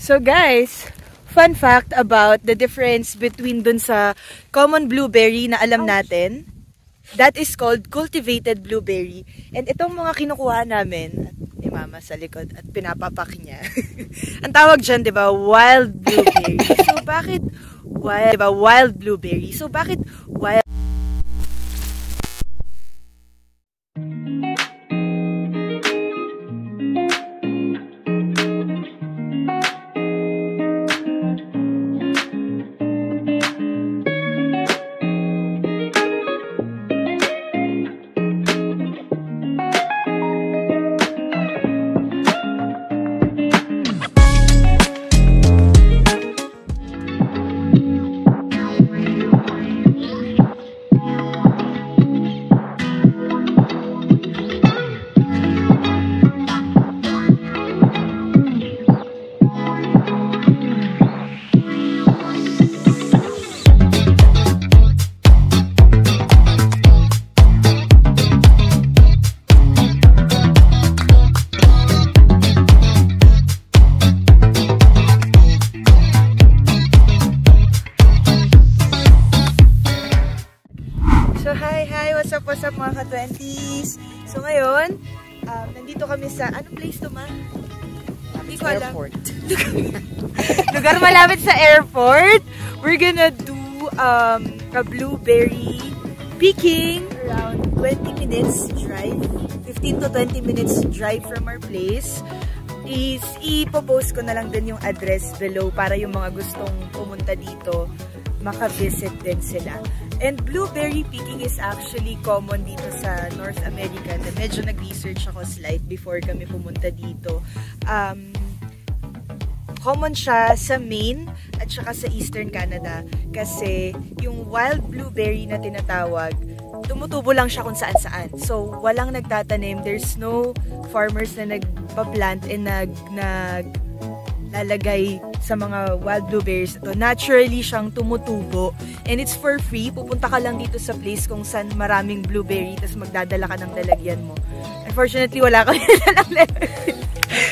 So guys, fun fact about the difference between dun sa common blueberry na alam natin. That is called cultivated blueberry. And itong mga kinukuha namin, ni Mama sa likod at pinapapak niya. Ang tawag dyan, di ba? Wild blueberry. So bakit wild? Diba? Wild blueberry. So bakit wild? What's up mga ka-20s? So ngayon, nandito kami sa, anong place to ma? Hindi ko alam. Airport. Lugar malapit sa airport. We're gonna do a blueberry picking around 20 minutes drive. 15 to 20 minutes drive from our place. I-post ko na lang din yung address below para yung mga gustong pumunta dito, maka-visit din sila. And blueberry picking is actually common dito sa North America. Medyo nag-research ako slight before kami pumunta dito. Common siya sa Maine at saka sa Eastern Canada. Kasi yung wild blueberry na tinatawag, tumutubo lang siya kung saan-saan. So, walang nagtatanim. There's no farmers na nagpa-plant and lalagay sa mga wild blueberries. Ito, naturally siyang tumutubo. And it's for free. Pupunta ka lang dito sa place kung saan maraming blueberry, tapos magdadala ka ng lalagyan mo. Unfortunately, wala kami dalang lalagyan.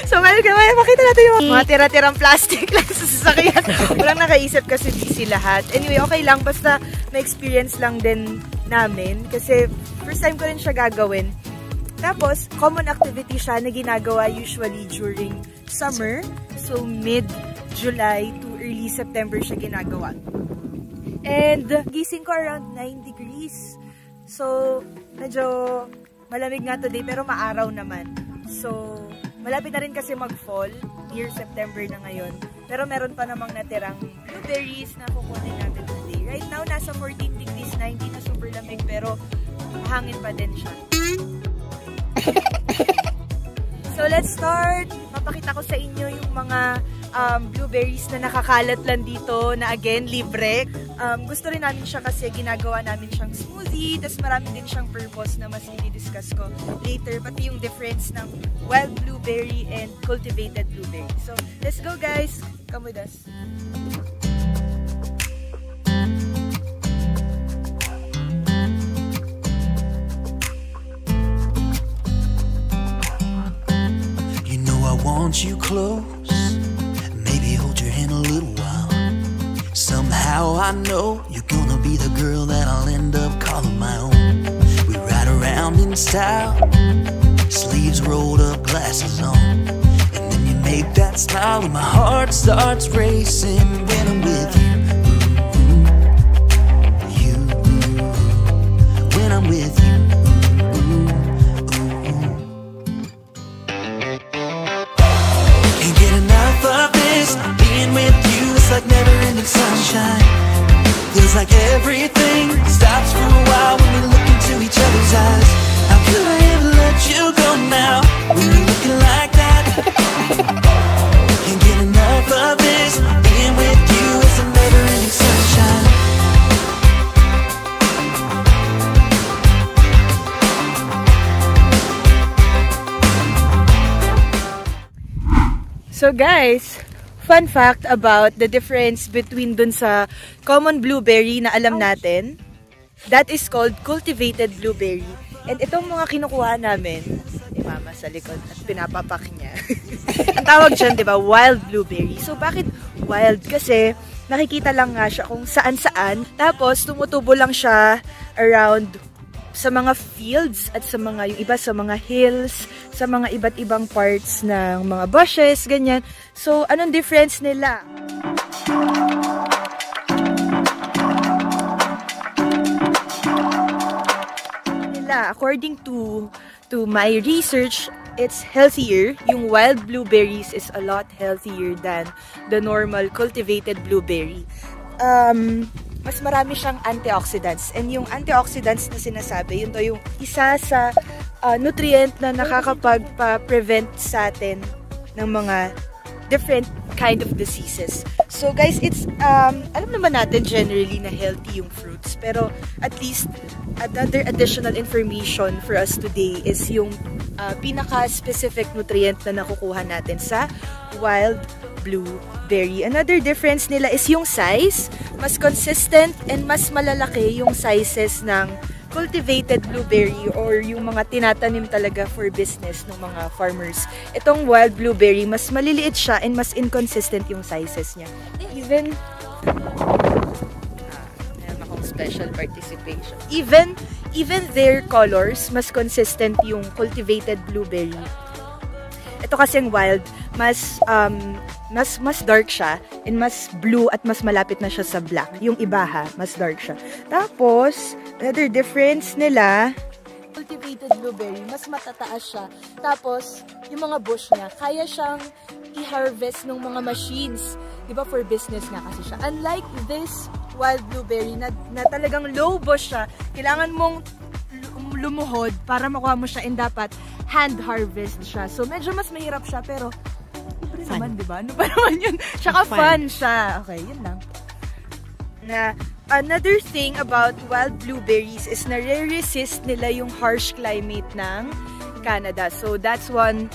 So, makita natin yung mga tira-tirang plastic lang sa sasakyan. Walang nakaisip kasi busy lahat. Anyway, okay lang. Basta na-experience lang din namin. Kasi first time ko rin siya gagawin. Tapos, common activity siya na ginagawa usually during summer. So, mid-July to early September siya ginagawa. And, gising ko around 9 degrees. So, medyo malamig nga today, pero maaraw naman. So, malapit na rin kasi mag-fall. Near September na ngayon. Pero meron pa namang natirang blueberries na kukunin natin today. Right now, nasa 14 degrees, 19 na super lamig, pero hangin pa din siya. So, let's start. Mapakita ko sa inyo yung mga blueberries na nakakalat lang dito na again, libre. Gusto rin namin siya kasi ginagawa namin siyang smoothie. Tapos marami din siyang purpose na mas i-discuss ko later. Pati yung difference ng wild blueberry and cultivated blueberry. So, let's go guys. Come with us. Want you close, maybe hold your hand a little while. Somehow I know you're gonna be the girl that I'll end up calling my own. We ride around in style, sleeves rolled up, glasses on, and then you make that smile and my heart starts racing when I'm with you. When I'm with you. Like never-ending sunshine. Feels like everything stops for a while when we look into each other's eyes. How could I ever let you go now when you're looking like that? Can't get enough of this. Being with you is a never-ending sunshine. So guys, fun fact about the difference between dun sa common blueberry na alam natin. That is called cultivated blueberry. And itong mga kinukuha namin, mama sa likod at pinapapak niya. Ang tawag dyan, di ba? Wild blueberry. So, bakit wild? Kasi, nakikita lang nga siya kung saan-saan. Tapos, tumutubo lang siya around sa mga fields at sa mga, yung iba sa mga hills, sa mga iba't ibang parts ng mga bushes, ganyan. So, anong difference nila? According to my research, it's healthier. Yung wild blueberries is a lot healthier than the normal cultivated blueberry. Mas marami siyang antioxidants. And yung antioxidants na sinasabi, yun to yung isa sa nutrient na nakakapag-prevent sa atin ng mga different kind of diseases. So guys, it's alam naman natin generally na healthy yung fruits, pero at least another additional information for us today is yung pinaka-specific nutrient na nakukuha natin sa wild blueberry. Another difference nila is yung size. Mas consistent and mas malalaki yung sizes ng cultivated blueberry or yung mga tinatanim talaga for business ng mga farmers. Itong wild blueberry, mas maliliit siya and mas inconsistent yung sizes niya. Even meron akong special participation. Even their colors, mas consistent yung cultivated blueberry. Ito kasing wild, mas dark siya and mas blue at mas malapit na siya sa black. Yung iba mas dark siya. Tapos, another difference nila, cultivated blueberry, mas matataas siya. Tapos, yung mga bush niya, kaya siyang i-harvest ng mga machines. Diba for business nga kasi siya. Unlike this wild blueberry na talagang low bush siya, kailangan mong lumuhod para makuha mo siya and dapat hand harvest siya. So, medyo mas mahirap siya pero naman, diba? Ano pa naman yun? Tsaka fun siya. Okay, yun lang. Another thing about wild blueberries is na resist nila yung harsh climate ng Canada. So, that's one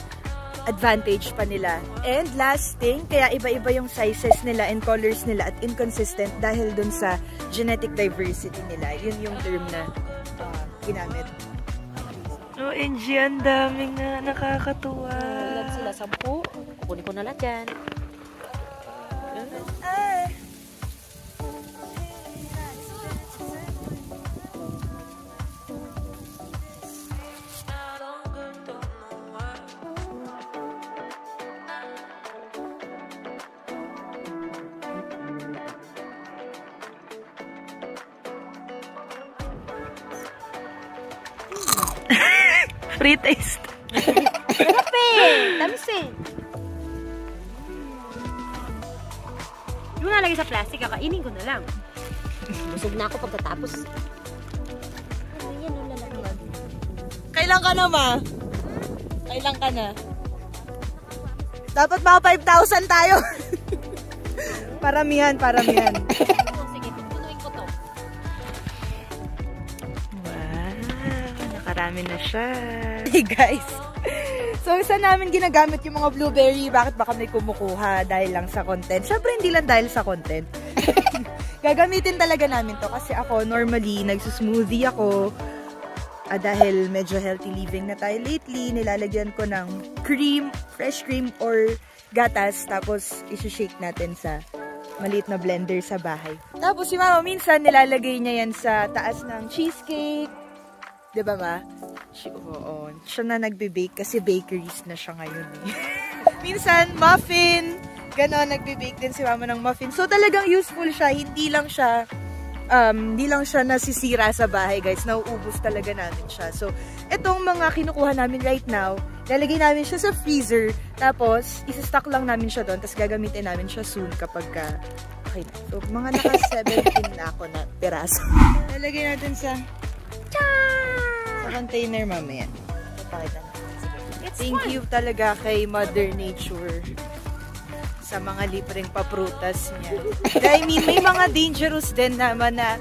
advantage pa nila. And last thing, kaya iba-iba yung sizes nila and colors nila at inconsistent dahil dun sa genetic diversity nila. Yun yung term na ginamit. OMG, ang dami nga. Nakakatuwa. Ilan sila? 10? Kunin ko na lang dyan. Free taste. Sarap eh! Tamis eh! Yung nalagay sa plastic, kakainin ko na lang. Busog na ako pagkatapos. Ayan, yung lalagyan. Kailan ka na, ma? Kailan ka na? Dapat mga 5,000 tayo. Paramihan. Sige, punuin ko to. Nakarami na siya. Hey guys, so isa namin ginagamit yung mga blueberry. Bakit ba kami kumukuha? Dahil lang sa content. Syempre hindi lang dahil sa content. Gagamitin talaga namin to kasi ako normally nagsusmoothie ako. Dahil medyo healthy living na tayo lately, nilalagyan ko ng cream, fresh cream or gatas, tapos isi-shake natin sa maliit na blender sa bahay. Tapos si mama minsan nilalagay niya yan sa taas ng cheesecake. Diba ma? Oo. Siya na nagbe-bake kasi bakeries na siya ngayon eh. Minsan, muffin. Ganon, nagbe-bake din si mama ng muffin. So talagang useful siya. Hindi lang siya nasisira sa bahay guys. Nauubos talaga namin siya. So, itong mga kinukuha namin right now, lalagay namin siya sa freezer. Tapos, isa-stock lang namin siya doon. Tapos gagamitin namin siya soon kapag okay na. So, mga naka-17 na ako na peraso. Lalagay natin sa container mamaya. Ipakita natin. Thank you talaga kay Mother Nature sa mga libreng paprutas niya. I mean, may mga dangerous din naman na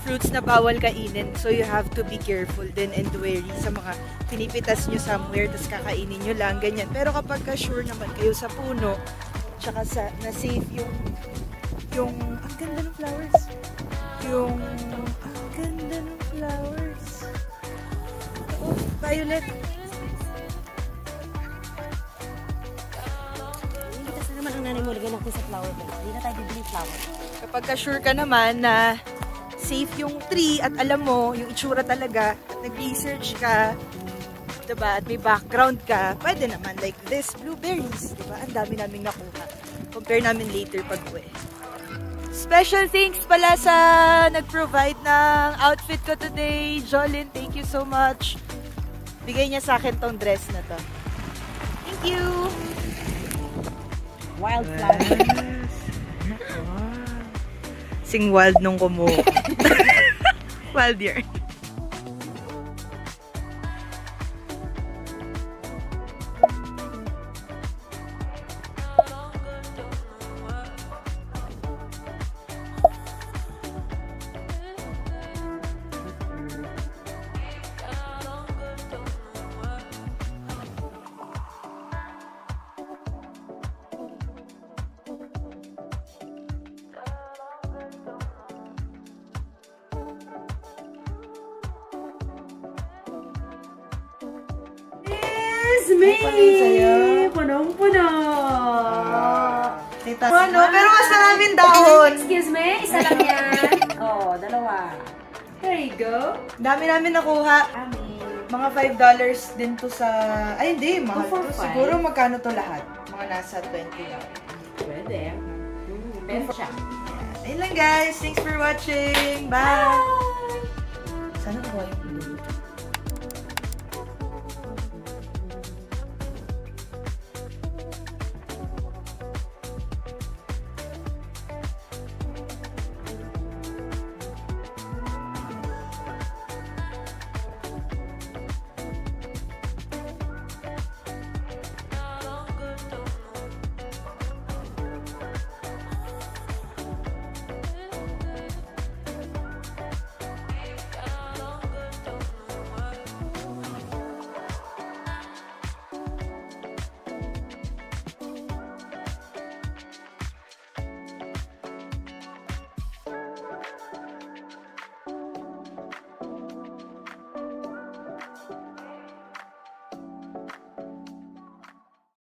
fruits na bawal kainin. So, you have to be careful din and wary sa mga pinipitas nyo somewhere, tapos kakainin nyo lang, ganyan. Pero kapag sure naman kayo sa puno, tsaka na safe yung ang ganda ng flowers. Ang ganda ng flowers. Oh, violet. natin sa flower bed. Hindi na tayo bibili flower. Kapag ka-sure ka naman na safe yung tree at alam mo yung itsura talaga at nag-research ka, diba, at may background ka, pwede naman like this, blueberries, diba? Ang dami naming nakuha. Compare namin later pag-uwi. Special thanks pala sa nag-provide ng outfit ko today. Jolyn, thank you so much. Bigay niya sa akin tong dress na to. Thank you! Wildflower. Sing wild nung kumuha. Wild yarn. Punong-puno! Ano? Pero mas maraming dahon. Excuse me? Isa lang yan. Oo, dalawa. There you go. Dami namin nakuha. Mga $5 din to sa... Ay, hindi. Mahal to. Siguro magkano to lahat? Mga nasa $20. Pwede. Pero siya. Ayun lang guys. Thanks for watching. Bye! Sana ko